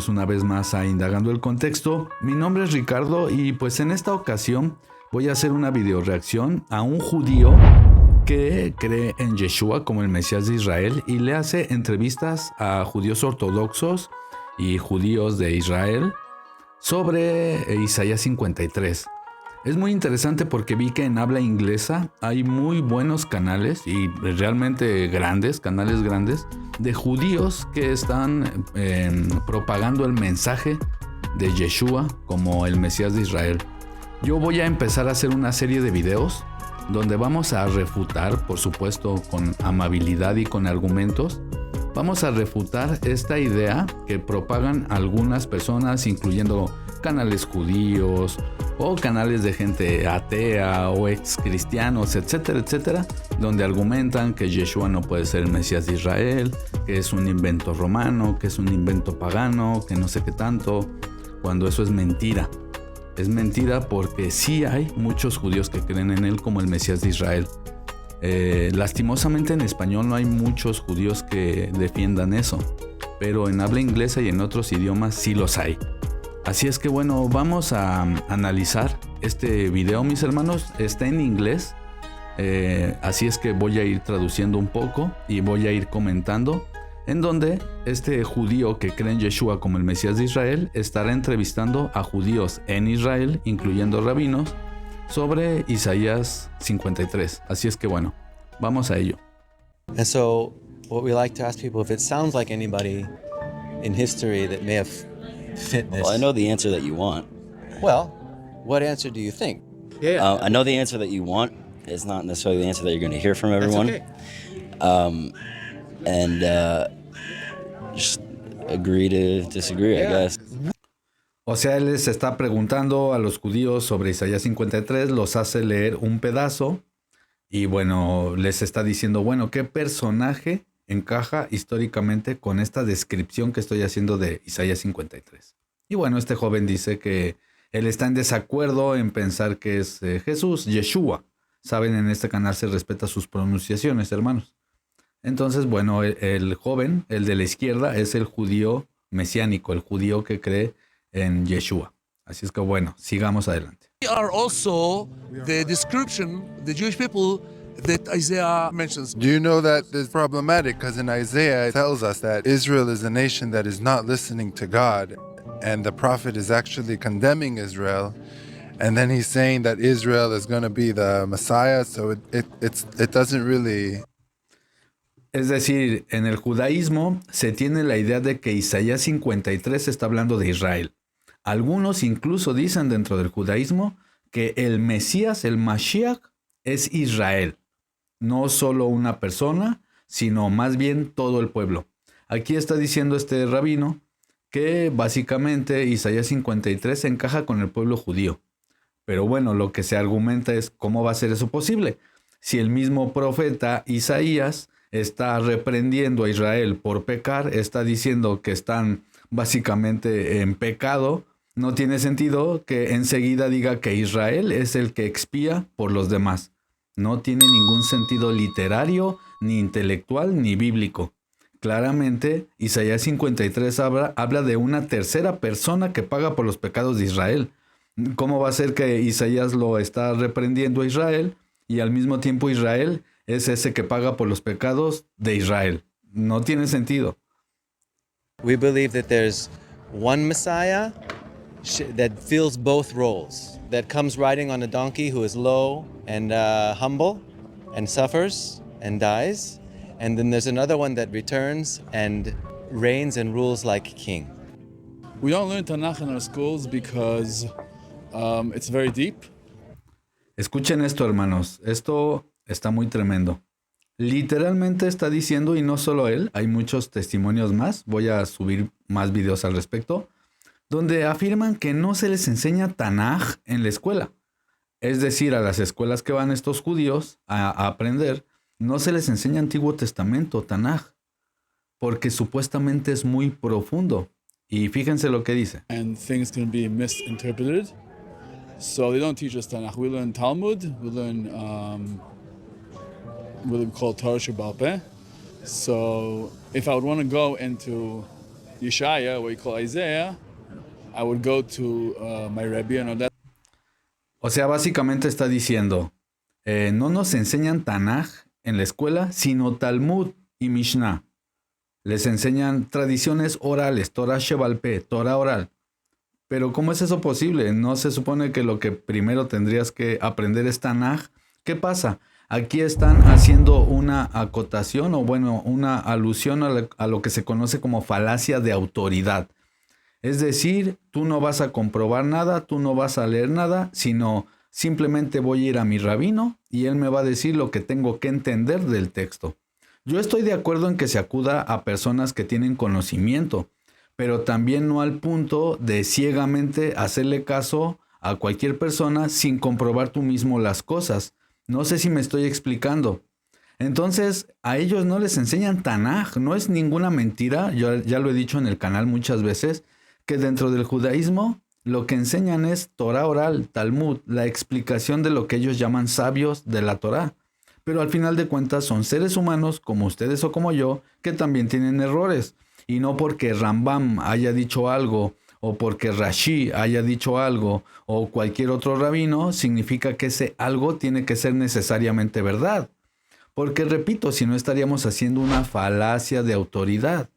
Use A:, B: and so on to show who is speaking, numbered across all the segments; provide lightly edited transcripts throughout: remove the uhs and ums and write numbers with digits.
A: bienvenidos una vez más a Indagando el Contexto. Mi nombre es Ricardo y pues en esta ocasión voy a hacer una video reacción a un judío que cree en Yeshua como el Mesías de Israel y le hace entrevistas a judíos ortodoxos y judíos de Israel sobre Isaías 53. Es muy interesante porque vi que en habla inglesa hay muy buenos canales y realmente canales grandes de judíos que están propagando el mensaje de Yeshua como el Mesías de Israel. Yo voy a empezar a hacer una serie de videos donde vamos a refutar, por supuesto con amabilidad y con argumentos, vamos a refutar esta idea que propagan algunas personas, incluyendo canales judíos o canales de gente atea o ex cristianos, etcétera, etcétera, donde argumentan que Yeshua no puede ser el Mesías de Israel, que es un invento romano, que es un invento pagano, que no sé qué tanto, cuando eso es mentira. Es mentira porque sí hay muchos judíos que creen en él como el Mesías de Israel. Lastimosamente en español no hay muchos judíos que defiendan eso, pero en habla inglesa y en otros idiomas sí los hay. Así es que bueno, vamos a analizar este video, mis hermanos. Está en inglés, así es que voy a ir traduciendo un poco y voy a ir comentando, en donde este judío que cree en Yeshua como el Mesías de Israel estará entrevistando a judíos en Israel, incluyendo rabinos, sobre Isaías 53. Así es que bueno, vamos a ello.
B: And so what we like to ask people, if it sounds like anybody in history that may have fit this.
C: Well, I know the answer that you want.
B: Well, what answer do you think?
C: I know the answer that you want. It's not necessarily the answer that you're going to hear from everyone.
B: That's okay.
C: Just agree to disagree, I guess.
A: O sea, él les está preguntando a los judíos sobre Isaías 53, los hace leer un pedazo y bueno, les está diciendo, bueno, ¿qué personaje encaja históricamente con esta descripción que estoy haciendo de Isaías 53? Y bueno, este joven dice que él está en desacuerdo en pensar que es Jesús, Yeshua. Saben, en este canal se respeta sus pronunciaciones, hermanos. Entonces, bueno, el joven, el de la izquierda, es el judío mesiánico, el judío que cree en Yeshua. Así es que bueno, sigamos adelante.
D: We are also the description, the Jewish people that Isaiah mentions.
E: Do you know that it's problematic? Because in Isaiah it tells us that Israel is a nation that is not listening to God, and the prophet is actually condemning Israel, and then he's saying that Israel is going to be the Messiah, so it doesn't really...
A: Es decir, en el judaísmo se tiene la idea de que Isaías 53 está hablando de Israel. Algunos incluso dicen dentro del judaísmo que el Mesías, el Mashiach, es Israel. No solo una persona, sino más bien todo el pueblo. Aquí está diciendo este rabino que básicamente Isaías 53 encaja con el pueblo judío. Pero bueno, lo que se argumenta es cómo va a ser eso posible. Si el mismo profeta Isaías está reprendiendo a Israel por pecar, está diciendo que están básicamente en pecado, no tiene sentido que enseguida diga que Israel es el que expía por los demás. No tiene ningún sentido literario, ni intelectual, ni bíblico. Claramente, Isaías 53 habla de una tercera persona que paga por los pecados de Israel. ¿Cómo va a ser que Isaías lo está reprendiendo a Israel y al mismo tiempo Israel es ese que paga por los pecados de Israel? No tiene sentido.
B: We believe that there's one Messiah that fills both roles, that comes riding on a donkey who is low and humble and suffers and dies. And then there's another one that returns and reigns and rules like king.
F: We don't learn Tanakh in our schools because it's very deep.
A: Escuchen esto, hermanos. Esto está muy tremendo. Literalmente está diciendo, y no solo él, hay muchos testimonios más, voy a subir más videos al respecto, donde afirman que no se les enseña Tanaj en la escuela. Es decir, a las escuelas que van estos judíos a aprender, no se les enseña Antiguo Testamento, Tanaj, porque supuestamente es muy profundo. Y fíjense lo que dice.
F: And things can be misinterpreted. So they don't teach us Tanakh. We learn Talmud. We learn what we call Torah Sheba'al Peh. So if I would want to go into Yeshaya, what you call Isaiah, I would go to my Rebbe and all that.
A: O sea, básicamente está diciendo, no nos enseñan Tanaj en la escuela, sino Talmud y Mishnah. Les enseñan tradiciones orales, Torah Shebal Peh, Torah oral. Pero ¿cómo es eso posible? ¿No se supone que lo que primero tendrías que aprender es Tanaj? ¿Qué pasa? Aquí están haciendo una acotación o bueno, una alusión a lo que se conoce como falacia de autoridad. Es decir, tú no vas a comprobar nada, tú no vas a leer nada, sino simplemente voy a ir a mi rabino y él me va a decir lo que tengo que entender del texto. Yo estoy de acuerdo en que se acuda a personas que tienen conocimiento, pero también no al punto de ciegamente hacerle caso a cualquier persona sin comprobar tú mismo las cosas. No sé si me estoy explicando. Entonces, a ellos no les enseñan Tanaj, no es ninguna mentira, yo ya lo he dicho en el canal muchas veces, que dentro del judaísmo lo que enseñan es Torah oral, Talmud, la explicación de lo que ellos llaman sabios de la Torah. Pero al final de cuentas son seres humanos como ustedes o como yo que también tienen errores. Y no porque Rambam haya dicho algo o porque Rashi haya dicho algo o cualquier otro rabino significa que ese algo tiene que ser necesariamente verdad. Porque repito, si no estaríamos haciendo una falacia de autoridad.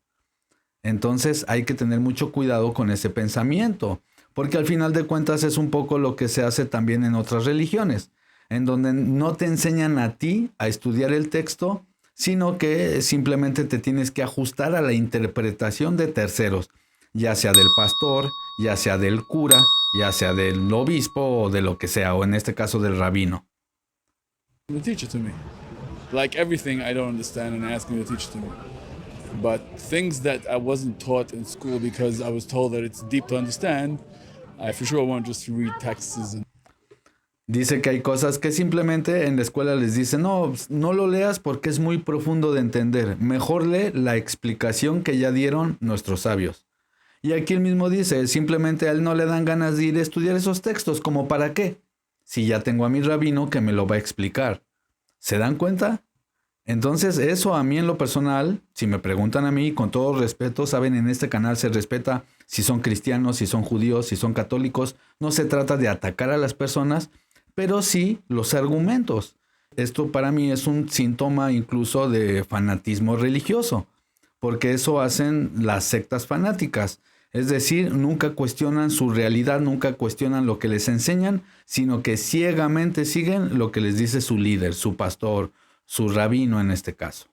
A: Entonces hay que tener mucho cuidado con ese pensamiento, porque al final de cuentas es un poco lo que se hace también en otras religiones, en donde no te enseñan a ti a estudiar el texto, sino que simplemente te tienes que ajustar a la interpretación de terceros, ya sea del pastor, ya sea del cura, ya sea del obispo o de lo que sea, o en este caso del rabino.
F: To teach it to me. Like everything I don't understand and ask me to teach it to me. But things that I wasn't taught in school because I was told that it's deep to understand, I for sure want just to read texts.
A: Dice que hay cosas que simplemente en la escuela les dicen, no, no lo leas porque es muy profundo de entender. Mejor lee la explicación que ya dieron nuestros sabios. Y aquí él mismo dice, simplemente a él no le dan ganas de ir a estudiar esos textos, ¿como para qué? Si ya tengo a mi rabino que me lo va a explicar. ¿Se dan cuenta? Entonces eso a mí en lo personal, si me preguntan a mí, con todo respeto, saben, en este canal se respeta si son cristianos, si son judíos, si son católicos. No se trata de atacar a las personas, pero sí los argumentos. Esto para mí es un síntoma incluso de fanatismo religioso, porque eso hacen las sectas fanáticas. Es decir, nunca cuestionan su realidad, nunca cuestionan lo que les enseñan, sino que ciegamente siguen lo que les dice su líder, su pastor, su rabino en este caso.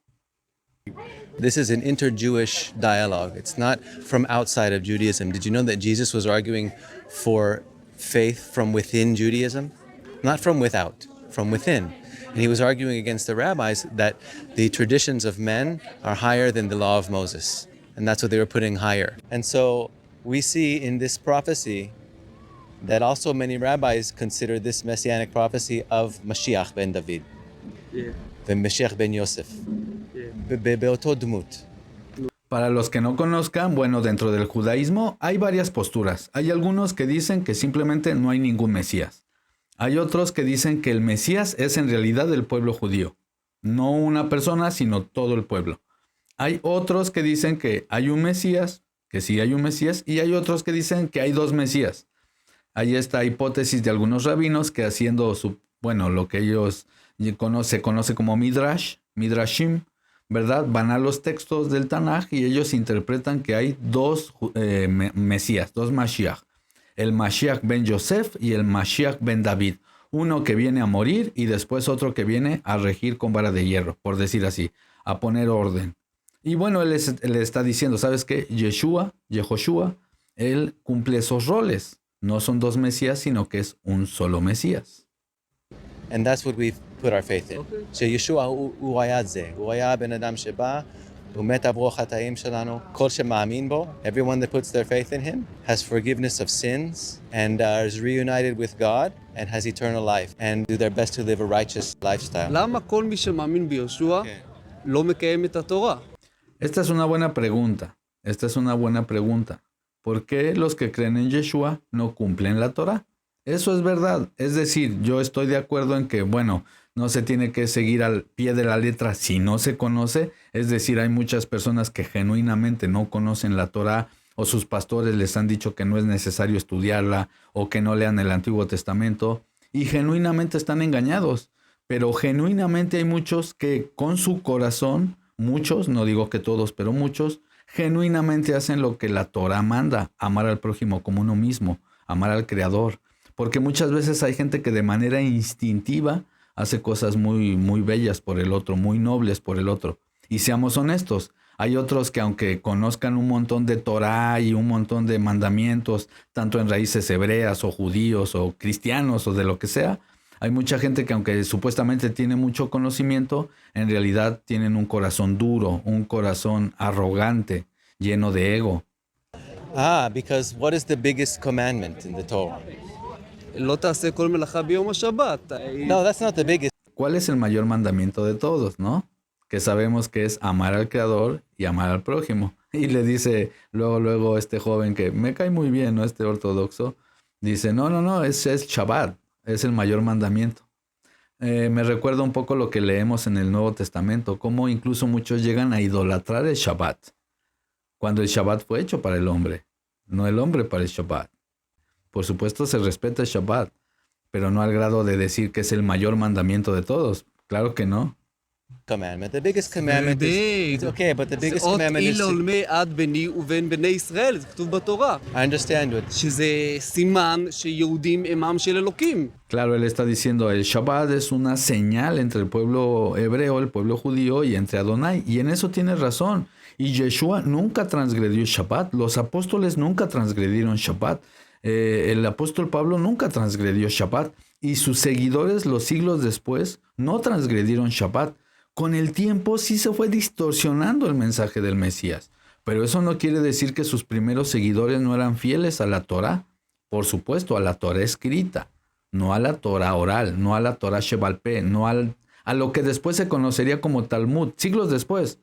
B: This is an inter-Jewish dialogue. It's not from outside of Judaism. Did you know that Jesus was arguing for faith from within Judaism? Not from without, from within. And he was arguing against the rabbis that the traditions of men are higher than the law of Moses. And that's what they were putting higher. And so we see in this prophecy that also many rabbis consider this messianic prophecy of Mashiach ben David.
G: Yeah.
B: Mashiach ben Yosef. באותו דמות.
A: Para los que no conozcan, bueno, dentro del judaísmo hay varias posturas. Hay algunos que dicen que simplemente no hay ningún Mesías. Hay otros que dicen que el Mesías es en realidad el pueblo judío. No una persona, sino todo el pueblo. Hay otros que dicen que hay un Mesías, que sí hay un Mesías, y hay otros que dicen que hay dos Mesías. Hay esta hipótesis de algunos rabinos que haciendo lo que ellos se conoce como Midrashim, ¿verdad? Van a los textos del Tanaj y ellos interpretan que hay dos Mesías, dos Mashiach. El Mashiach ben Yosef y el Mashiach ben David. Uno que viene a morir y después otro que viene a regir con vara de hierro, por decir así, a poner orden. Y bueno, él le está diciendo, ¿sabes qué? Yehoshua, él cumple esos roles. No son dos Mesías, sino que es un solo Mesías.
B: And that's what we've put our faith in. שישוע הוא היה זה, הוא היה בן אדם שבא, הוא מת עבור החטאים שלנו, כל שמאמין בו, everyone that puts their faith in him has forgiveness of sins and is reunited with God and has eternal life and do their best to live a righteous lifestyle.
G: למה כל מי שמאמין ביהושע לא מקיים את התורה?
A: Esta es una buena pregunta. ¿Por qué los que creen en Yeshua no cumplen la Torah? Eso es verdad. Es decir, yo estoy de acuerdo en que, no se tiene que seguir al pie de la letra si no se conoce. Es decir, hay muchas personas que genuinamente no conocen la Torá o sus pastores les han dicho que no es necesario estudiarla o que no lean el Antiguo Testamento y genuinamente están engañados. Pero genuinamente hay muchos que con su corazón, muchos, no digo que todos, pero muchos, genuinamente hacen lo que la Torá manda, amar al prójimo como uno mismo, amar al Creador. Porque muchas veces hay gente que de manera instintiva hace cosas muy, muy bellas por el otro, muy nobles por el otro. Y seamos honestos, hay otros que aunque conozcan un montón de Torá y un montón de mandamientos, tanto en raíces hebreas o judíos o cristianos o de lo que sea, hay mucha gente que aunque supuestamente tiene mucho conocimiento, en realidad tienen un corazón duro, un corazón arrogante, lleno de ego.
B: Because what is the biggest commandment in the Torah?
G: לא תעשה כל מלאכה ביום השבת.
B: No, that's not the biggest.
A: ¿Cuál es el mayor mandamiento de todos, no? Que sabemos que es amar al Creador y amar al prójimo. Y le dice luego este joven que me cae muy bien, ¿no? Este ortodoxo, dice, no, ese es Shabbat, es el mayor mandamiento. Me recuerda un poco lo que leemos en el Nuevo Testamento, cómo incluso muchos llegan a idolatrar el Shabbat, cuando el Shabbat fue hecho para el hombre, no el hombre para el Shabbat. Por supuesto se respeta el Shabbat, pero no al grado de decir que es el mayor mandamiento de todos. Claro que no.
B: Commandment. The biggest commandment is okay, but the biggest commandment is.
G: לעולמי עד ביני ובין בני ישראל, זה כתוב בתורה.
B: I understand what.
G: שזה סימן שיהודים הם עם של אלוקים.
A: Claro, él está diciendo, el Shabbat es una señal entre el pueblo hebreo, el pueblo judío y entre Adonai. Y en eso tiene razón. Y Yeshua nunca transgredió Shabbat. Los apóstoles nunca transgredieron Shabbat. El apóstol Pablo nunca transgredió Shabbat. Y sus seguidores los siglos después no transgredieron Shabbat. Con el tiempo sí se fue distorsionando el mensaje del Mesías. Pero eso no quiere decir que sus primeros seguidores no eran fieles a la Torá. Por supuesto, a la Torá escrita. No a la Torá oral, no a la Torá Shebal Peh, no a lo que después se conocería como Talmud, siglos después.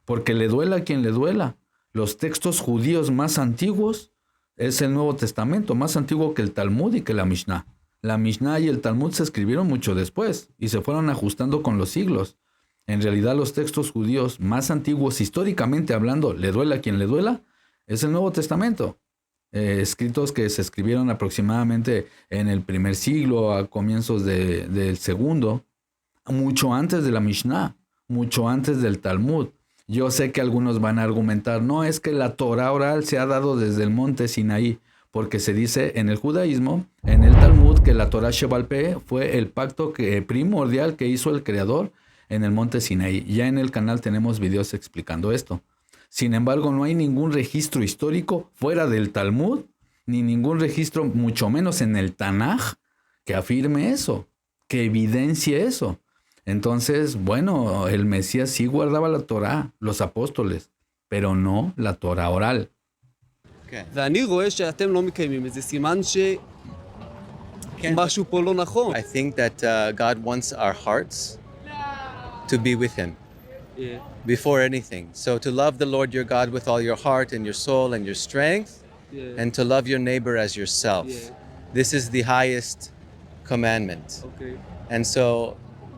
A: Porque le duela a quien le duela. Los textos judíos más antiguos es el Nuevo Testamento, más antiguo que el Talmud y que la Mishnah. La Mishnah y el Talmud se escribieron mucho después y se fueron ajustando con los siglos. En realidad los textos judíos más antiguos, históricamente hablando, le duela a quien le duela, es el Nuevo Testamento. Escritos que se escribieron aproximadamente en el primer siglo, a comienzos del segundo, mucho antes de la Mishnah, mucho antes del Talmud. Yo sé que algunos van a argumentar, no, es que la Torah oral se ha dado desde el monte Sinaí, porque se dice en el judaísmo, en el Talmud, que la Torah Shebal Peh fue el pacto primordial que hizo el Creador en el monte Sinaí. Ya en el canal tenemos videos explicando esto. Sin embargo, no hay ningún registro histórico fuera del Talmud, ni ningún registro, mucho menos en el Tanaj, que afirme eso, que evidencie eso. Entonces, bueno, el Mesías sí guardaba la Torá, los apóstoles, pero no la Torá oral.
G: ואני רואה שאתם לא מקיימים את זה, סימן שמשהו פה לא נכון.
B: I think that God wants our hearts to be with Him
G: Yeah.
B: before anything. So to love the Lord your God with all your heart and your soul and your strength,
G: Yeah.
B: and to love your neighbor as yourself.
G: Yeah.
B: This is the highest commandment.
G: Okay.
B: And so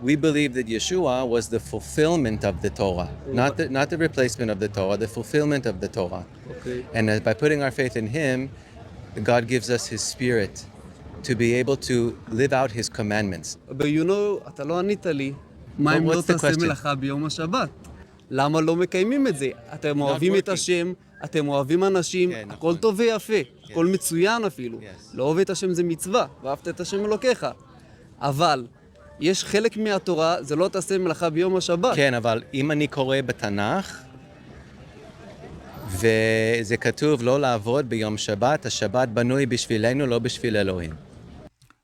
B: we believe that Yeshua was the fulfillment of the Torah, not the replacement of the Torah, the fulfillment of the Torah.
G: Okay.
B: And by putting our faith in Him, God gives us His Spirit to be able to live out His commandments.
G: But you know, אתה לא ענית לי, מה אם לא
B: what's the
G: תעשה
B: question?
G: מלאכה ביום השבת? למה לא מקיימים את זה? אתם אוהבים את
B: working.
G: השם, אתם אוהבים אנשים,
B: כן,
G: הכל
B: נכון.
G: טוב ויפה, הכל מצוין אפילו.
B: Yes.
G: לא אוהב את השם זה מצווה, ואהבת את השם אלוקיך. אבל יש חלק מהתורה, זה לא תעשה מלאכה ביום השבת.
B: כן, אבל אם אני קורא בתנ"ך, וזה כתוב לא לעבוד ביום שבת, השבת בנוי בשבילנו, לא בשביל אלוהים.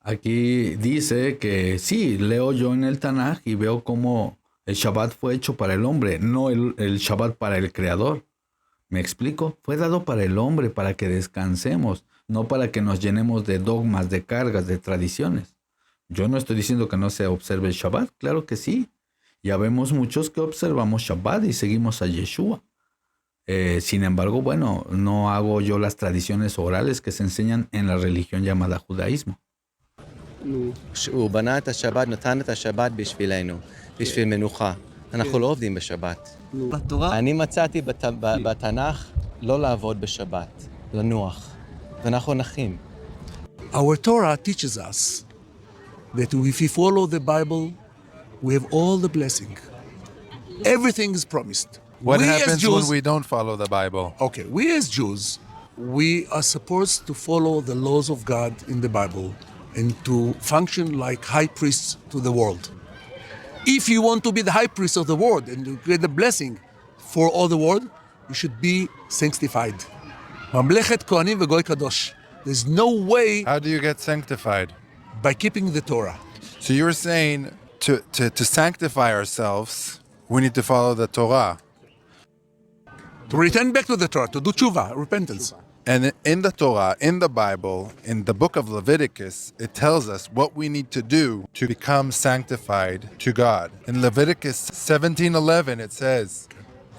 A: Aquí dice que sí, leo yo en el Tanaj y veo cómo el Shabbat fue hecho para el hombre, no el Shabbat para el Creador. ¿Me explico? Fue dado para el hombre, para que descansemos, no para que nos llenemos de dogmas, de cargas, de tradiciones. Yo no estoy diciendo que no se observe el Shabbat, claro que sí. Ya vemos muchos que observamos Shabbat y seguimos a Yeshua. Sin embargo, bueno, no hago yo las tradiciones orales que se enseñan en la religión llamada judaísmo.
G: נו,
B: הוא בנה את השבת, נתן את השבת בשבילנו, בשביל מנוחה. אנחנו לא עובדים בשבת.
G: נו. בתורה?
B: אני מצאתי בתנ"ך לא לעבוד בשבת, לנוח. ואנחנו נחים.
D: Our Torah teaches us that if we follow the Bible, we have all the blessing. Everything is promised.
E: What
D: We as
E: happens
D: Jews,
E: when we don't follow the Bible?
D: Okay, we as Jews, we are supposed to follow the laws of God in the Bible and to function like high priests to the world. If you want to be the high priest of the world and to get the blessing for all the world, you should be sanctified. ממלכת כהנים וגוי קדוש. There's no way
E: How do you get sanctified?
D: by keeping the Torah.
E: So you're saying to sanctify ourselves, we need to follow the Torah.
D: To return back to the Torah, to do tshuva, repentance.
E: And in the Torah, in the Bible, in the book of Leviticus, it tells us what we need to do to become sanctified to God. In Leviticus 17:11, it says,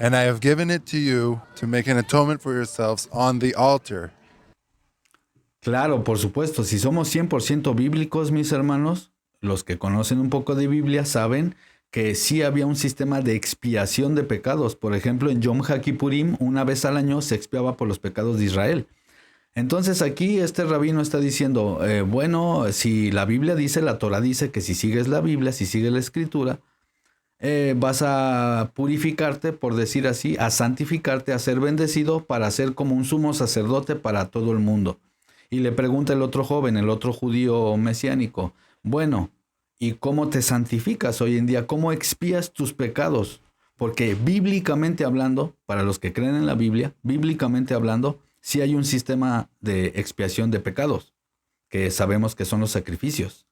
E: "And I have given it to you to make an atonement for yourselves on the altar."
A: Claro, por supuesto, si somos 100% bíblicos, mis hermanos, los que conocen un poco de Biblia saben que sí había un sistema de expiación de pecados. Por ejemplo, en Yom HaKippurim, una vez al año se expiaba por los pecados de Israel. Entonces aquí este rabino está diciendo, bueno, si la Biblia dice, la Torah dice que si sigues la Biblia, si sigues la Escritura, vas a purificarte, por decir así, a santificarte, a ser bendecido para ser como un sumo sacerdote para todo el mundo. Y le pregunta el otro joven, el otro judío mesiánico, bueno, ¿y cómo te santificas hoy en día? ¿Cómo expías tus pecados? Porque bíblicamente hablando, para los que creen en la Biblia, bíblicamente hablando, sí hay un sistema de expiación de pecados, que sabemos que son los sacrificios.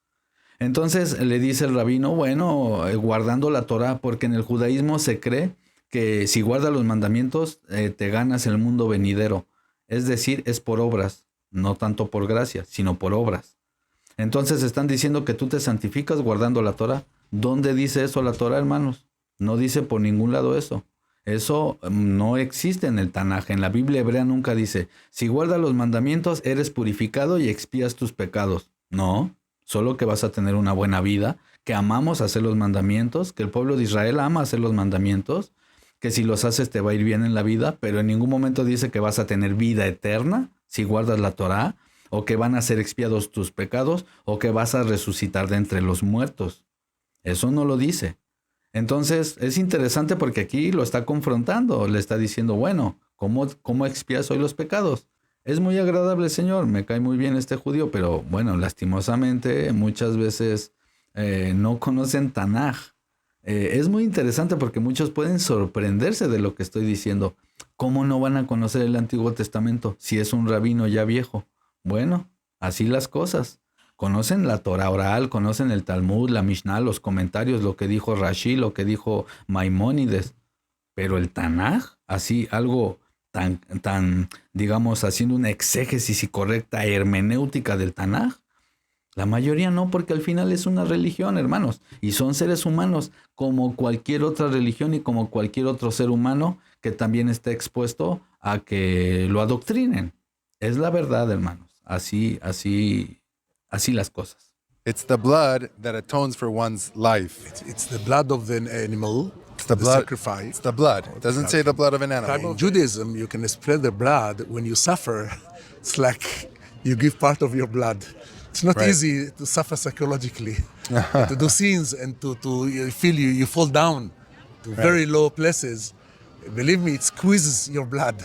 A: Entonces le dice el rabino, bueno, guardando la Torah, porque en el judaísmo se cree que si guardas los mandamientos, te ganas el mundo venidero. Es decir, es por obras, no tanto por gracia, sino por obras. Entonces están diciendo que tú te santificas guardando la Torah. ¿Dónde dice eso la Torah, hermanos? No dice por ningún lado eso. Eso no existe en el Tanaj. En la Biblia hebrea nunca dice, si guardas los mandamientos, eres purificado y expías tus pecados. No, solo que vas a tener una buena vida, que amamos hacer los mandamientos, que el pueblo de Israel ama hacer los mandamientos, que si los haces te va a ir bien en la vida, pero en ningún momento dice que vas a tener vida eterna si guardas la Torah, o que van a ser expiados tus pecados, o que vas a resucitar de entre los muertos. Eso no lo dice. Entonces, es interesante porque aquí lo está confrontando, le está diciendo, bueno, ¿cómo expias hoy los pecados? Es muy agradable, Señor, me cae muy bien este judío, pero bueno, lastimosamente muchas veces no conocen Tanaj. Es muy interesante porque muchos pueden sorprenderse de lo que estoy diciendo. ¿Cómo no van a conocer el Antiguo Testamento si es un rabino ya viejo? Bueno, así las cosas. Conocen la Torah oral, conocen el Talmud, la Mishnah, los comentarios, lo que dijo Rashi, lo que dijo Maimónides. Pero el Tanaj, así algo tan, digamos, haciendo una exégesis y correcta hermenéutica del Tanaj, la mayoría no, porque al final es una religión, hermanos, y son seres humanos como cualquier otra religión y como cualquier otro ser humano que también está expuesto a que lo adoctrinen. Es la verdad, hermanos. Así las cosas.
E: It's the blood that atones for one's life.
D: It's the blood of the animal,
E: It's the blood.
D: sacrifice.
E: It's the blood. It doesn't say the blood of an animal.
D: In Judaism, you can spread the blood when you suffer. It's like you give part of your blood. It's not
E: Right.
D: easy to suffer psychologically, to do sins and to you feel you fall down to very low places. Believe me, it squeezes your blood.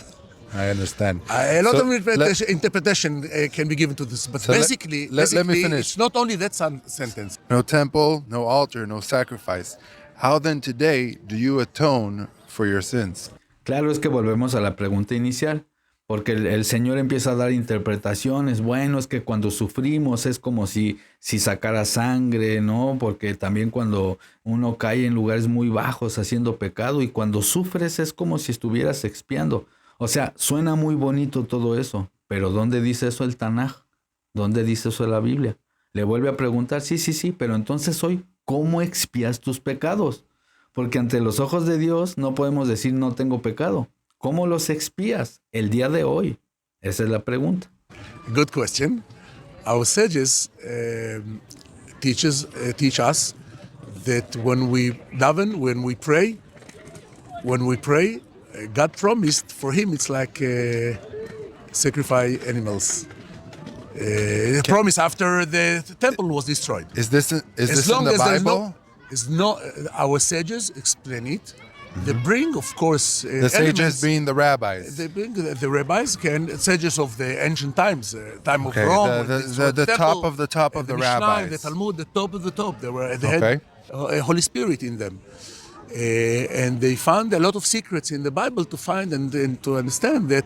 E: I understand.
D: A lot
E: So,
D: of interpretation can be given to this, but
E: So let-
D: basically,
E: let me finish.
D: it's not only that sentence.
E: No temple, no altar, no sacrifice. How then today do you atone for your sins?
A: Claro, es que volvemos a la pregunta inicial, porque el Señor empieza a dar interpretaciones. Bueno, es que cuando sufrimos es como si sacara sangre, ¿no? Porque también cuando uno cae en lugares muy bajos haciendo pecado y cuando sufres es como si estuvieras expiando. O sea, suena muy bonito todo eso, pero ¿dónde dice eso el Tanaj? ¿Dónde dice eso la Biblia? Le vuelve a preguntar, sí, pero entonces hoy, ¿cómo expias tus pecados? Porque ante los ojos de Dios no podemos decir no tengo pecado. ¿Cómo los expías el día de hoy? Esa es la pregunta.
D: Good question. our sages teach us that when we daven, when we pray, God promised for him it's like sacrifice animals. Promise after the temple was destroyed.
E: Is this in
D: As
E: the
D: long as there's
E: Bible?
D: Our sages explain it. They bring, of course,
E: The sages
D: elements.
E: being the rabbis.
D: They bring the rabbis, sages of the ancient times, time
E: Okay,
D: of Rome.
E: the-
D: when
E: the-
D: they destroyed
E: the
D: temple,
E: top of the top of the
D: Mishnah,
E: rabbis.
D: the Talmud, the top of the top. They
E: Okay.
D: had Holy Spirit in them, and they found a lot of secrets in the Bible to find and to understand that.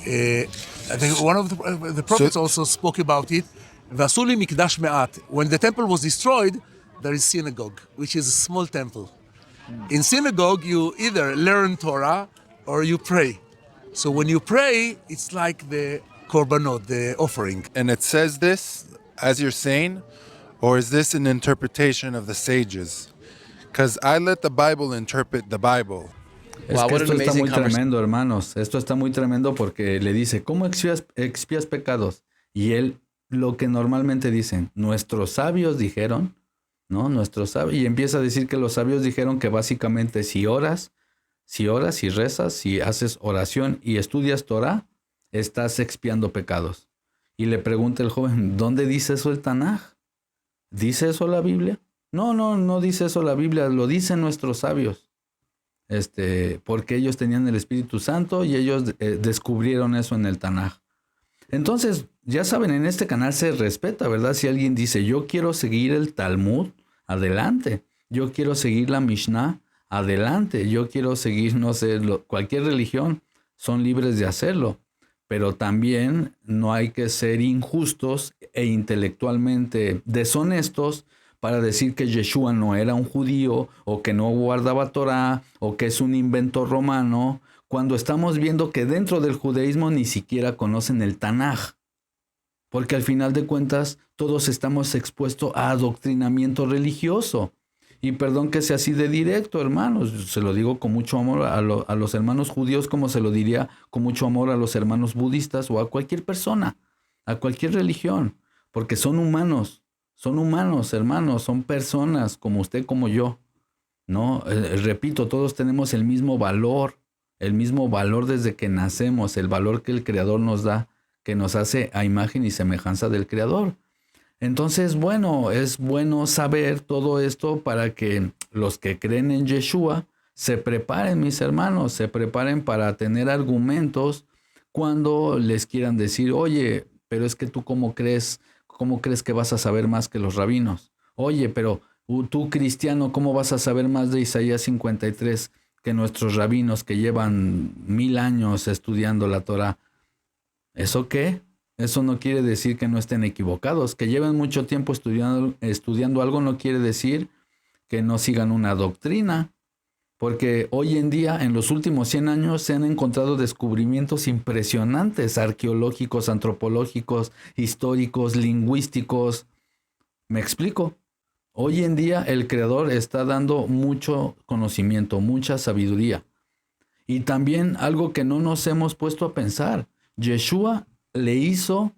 D: I think one of the prophets also spoke about it. "V'asu li mikdash me'at." When the temple was destroyed, there is synagogue, which is a small temple. In synagogue, you either learn Torah or you pray. So when you pray, it's like the korbanot, the offering.
E: And it says this, as you're saying, or is this an interpretation of the sages? Because I let the Bible interpret the Bible.
A: Es
C: Wow,
A: que
C: what
A: esto
C: an
A: está
C: amazing
A: muy tremendo, hermanos. Esto está muy tremendo porque le dice, ¿cómo expias pecados? Y él, lo que normalmente dicen, nuestros sabios dijeron, ¿no? Nuestros sabios. Y empieza a decir que los sabios dijeron que básicamente si oras, si rezas, si haces oración y estudias Torah, estás expiando pecados. Y le pregunta el joven, ¿dónde dice eso el Tanaj? ¿Dice eso la Biblia? No dice eso la Biblia, lo dicen nuestros sabios. Porque ellos tenían el Espíritu Santo y ellos descubrieron eso en el Tanaj. Entonces, ya saben, en este canal se respeta, ¿verdad? Si alguien dice, yo quiero seguir el Talmud, adelante. Yo quiero seguir la Mishnah, adelante. Yo quiero seguir, no sé, cualquier religión, son libres de hacerlo. Pero también no hay que ser injustos e intelectualmente deshonestos para decir que Yeshua no era un judío o que no guardaba Torah o que es un invento romano, cuando estamos viendo que dentro del judaísmo ni siquiera conocen el Tanaj. Porque al final de cuentas todos estamos expuestos a adoctrinamiento religioso. Y perdón que sea así de directo, hermanos, se lo digo con mucho amor a los hermanos judíos, como se lo diría con mucho amor a los hermanos budistas o a cualquier persona, a cualquier religión, porque son humanos, hermanos, son personas como usted, como yo, ¿no? Repito, todos tenemos el mismo valor desde que nacemos, el valor que el Creador nos da, que nos hace a imagen y semejanza del Creador. Entonces, bueno, es bueno saber todo esto para que los que creen en Yeshua se preparen, mis hermanos, se preparen para tener argumentos cuando les quieran decir, oye, pero es que tú ¿cómo crees que vas a saber más que los rabinos? Oye, pero tú cristiano, ¿cómo vas a saber más de Isaías 53 que nuestros rabinos que llevan 1000 años estudiando la Torah? ¿Eso qué? Eso no quiere decir que no estén equivocados. Que lleven mucho tiempo estudiando algo no quiere decir que no sigan una doctrina. Porque hoy en día, en los últimos 100 años, se han encontrado descubrimientos impresionantes, arqueológicos, antropológicos, históricos, lingüísticos. ¿Me explico? Hoy en día el Creador está dando mucho conocimiento, mucha sabiduría. Y también algo que no nos hemos puesto a pensar. Yeshua le hizo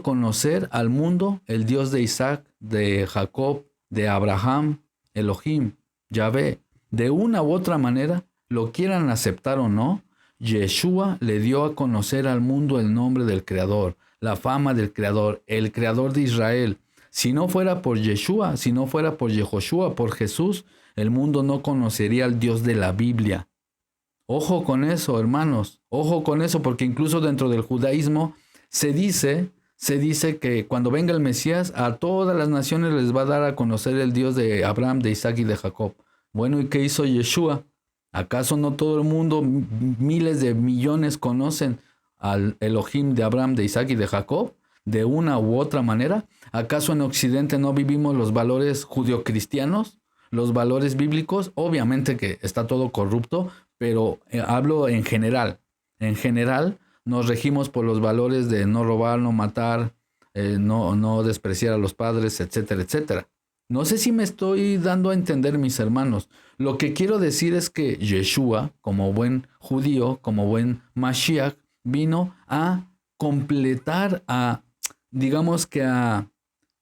A: conocer al mundo el Dios de Isaac, de Jacob, de Abraham, Elohim, Yahvé. De una u otra manera, lo quieran aceptar o no, Yeshua le dio a conocer al mundo el nombre del Creador, la fama del Creador, el Creador de Israel. Si no fuera por Yeshua, si no fuera por Yehoshua, por Jesús, el mundo no conocería al Dios de la Biblia. Ojo con eso, hermanos, ojo con eso, porque incluso dentro del judaísmo se dice que cuando venga el Mesías, a todas las naciones les va a dar a conocer el Dios de Abraham, de Isaac y de Jacob. Bueno, ¿y qué hizo Yeshua? ¿Acaso no todo el mundo, miles de millones, conocen al Elohim de Abraham, de Isaac y de Jacob? De una u otra manera. ¿Acaso en Occidente no vivimos los valores judio-cristianos? Los valores bíblicos. Obviamente que está todo corrupto, pero hablo en general. En general nos regimos por los valores de no robar, no matar, no despreciar a los padres, etcétera, etcétera. No sé si me estoy dando a entender, mis hermanos. Lo que quiero decir es que Yeshua, como buen judío, como buen Mashiach, vino a completar, a digamos que a,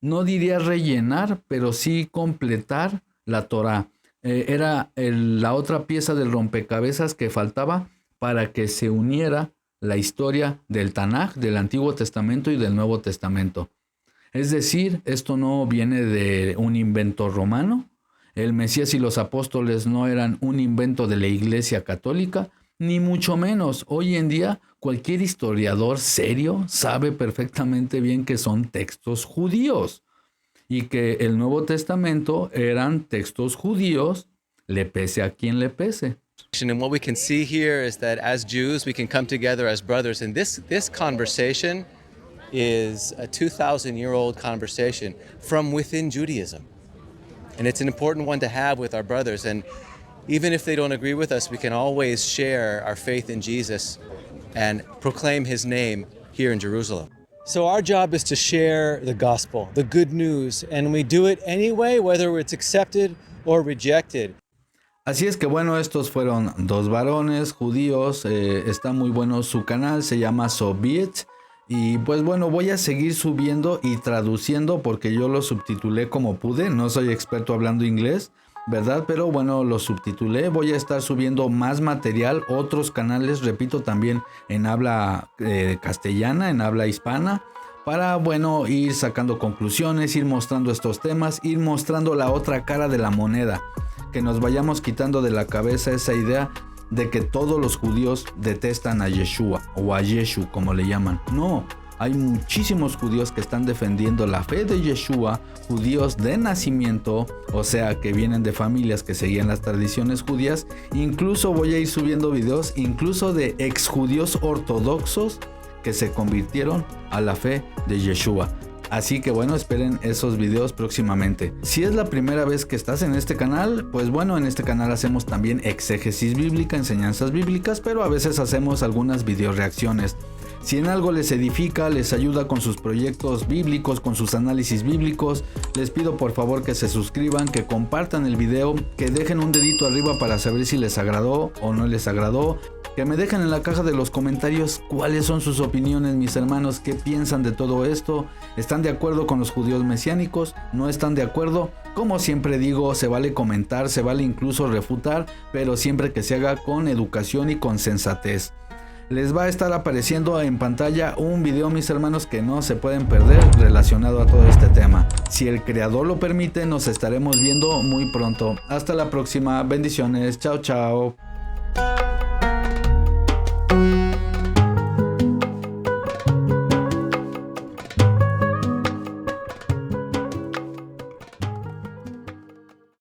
A: no diría rellenar, pero sí completar la Torá. Era la otra pieza del rompecabezas que faltaba para que se uniera la historia del Tanaj, del Antiguo Testamento y del Nuevo Testamento. Es decir, esto no viene de un invento romano. El Mesías y los apóstoles no eran un invento de la Iglesia Católica, ni mucho menos. Hoy en día, cualquier historiador serio sabe perfectamente bien que son textos judíos y que el Nuevo Testamento eran textos judíos, le pese a quien le pese.
B: And what we can see here is that as Jews, we can come together as brothers. And this conversation is a 2,000-year-old conversation from within Judaism. And it's an important one to have with our brothers. And even if they don't agree with us, we can always share our faith in Jesus and proclaim his name here in Jerusalem. So our job is to share the gospel, the good news, and we do it anyway, whether it's accepted or rejected.
A: Así es que bueno, estos fueron dos varones judíos, está muy bueno su canal, se llama Soviet, y pues bueno, voy a seguir subiendo y traduciendo porque yo lo subtitulé como pude, no soy experto hablando inglés, ¿verdad? Pero bueno, lo subtitulé, voy a estar subiendo más material, otros canales, repito, también en habla castellana, en habla hispana, para, bueno, ir sacando conclusiones, ir mostrando estos temas, ir mostrando la otra cara de la moneda. Que nos vayamos quitando de la cabeza esa idea de que todos los judíos detestan a Yeshua o a Yeshu como le llaman. No, hay muchísimos judíos que están defendiendo la fe de Yeshua, judíos de nacimiento, o sea que vienen de familias que seguían las tradiciones judías. Incluso voy a ir subiendo videos incluso de exjudíos ortodoxos que se convirtieron a la fe de Yeshua. Así que bueno, esperen esos videos próximamente. Si es la primera vez que estás en este canal, pues bueno, en este canal hacemos también exégesis bíblica, enseñanzas bíblicas, pero a veces hacemos algunas video reacciones. Si en algo les edifica, les ayuda con sus proyectos bíblicos, con sus análisis bíblicos, les pido por favor que se suscriban, que compartan el video, que dejen un dedito arriba para saber si les agradó o no les agradó. Que me dejen en la caja de los comentarios cuáles son sus opiniones, mis hermanos, qué piensan de todo esto. ¿Están de acuerdo con los judíos mesiánicos? ¿No están de acuerdo? Como siempre digo, se vale comentar, se vale incluso refutar, pero siempre que se haga con educación y con sensatez. Les va a estar apareciendo en pantalla un video, mis hermanos, que no se pueden perder relacionado a todo este tema. Si el creador lo permite, nos estaremos viendo muy pronto. Hasta la próxima. Bendiciones. Chao, chao.